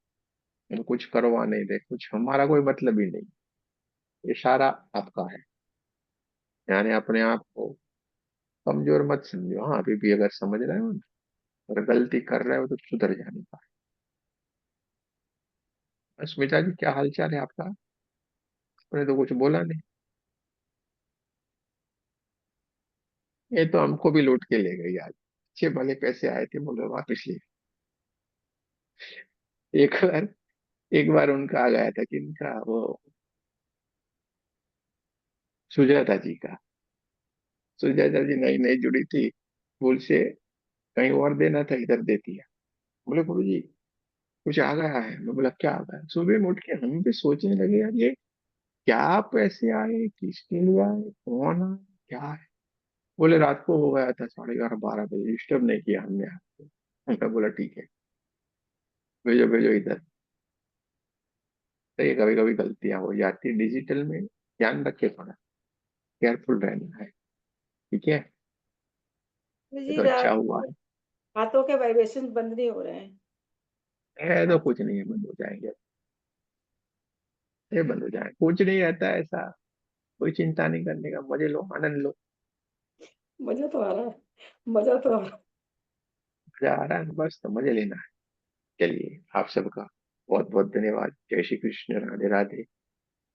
हम कुछ करवा नहीं दे, कुछ हमारा कोई मतलब ही नहीं, ये सारा आपका है। यानी अपने आप को कमजोर मत समझो। हाँ, अभी भी अगर समझ रहे हो ना, अगर गलती कर रहे हो तो सुधर जाने का। अस्मिता जी, क्या हाल चाल है आपका? आपने तो कुछ बोला नहीं। ये तो हमको भी लूट के ले गई आज। अच्छे भले पैसे आए थे, बोले वापिस ले। एक बार एक बार उनका आ गया था कि इनका वो सुजाता जी का, सुजाता जी नई नई जुड़ी थी, भूल से कहीं और देना था, इधर दे दिया। बोले गुरु जी कुछ आ गया है। मैं बोला क्या आ गया? सुबह में उठ के हम भी सोचने लगे, यार ये क्या पैसे आए, किसके लिए आए, कौन आए, क्या है? बोले रात को हो गया था 11:30-12 बजे, डिस्टर्ब नहीं किया हमने आपको। मैं बोला ठीक है, भेजो भेजो इधर। तो ये कभी कभी गलतियां हो जाती है डिजिटल में, ध्यान रखे, थोड़ा केयरफुल रहना है। ठीक है, ये जी तो अच्छा हुआ है। हाथों के वाइब्रेशन बंद नहीं हो रहे हैं। तो कुछ नहीं है, बंद हो जाएंगे। ये बंद हो जाए, कुछ नहीं रहता है ऐसा। कोई चिंता नहीं करने का, मजे लो, आनंद लो। मजा तो आ रहा है, मजा तो आ रहा मजा आ रहा है बस, तो मजे लेना है। चलिए, आप सबका बहुत बहुत धन्यवाद। जय श्री कृष्ण, राधे राधे। है।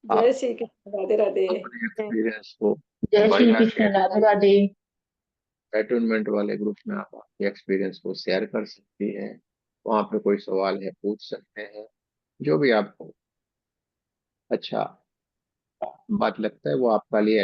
जय आप श्री कृष्ण, राधे राधे। अपने एक्सपीरियंस को जय श्री महिला के कृष्ण, राधे राधे। एटूनमेंट वाले ग्रुप में आप आपके एक्सपीरियंस को शेयर कर सकती हैं। वहां पे कोई सवाल है पूछ सकते हैं, जो भी आपको अच्छा बात लगता है वो आपका लिए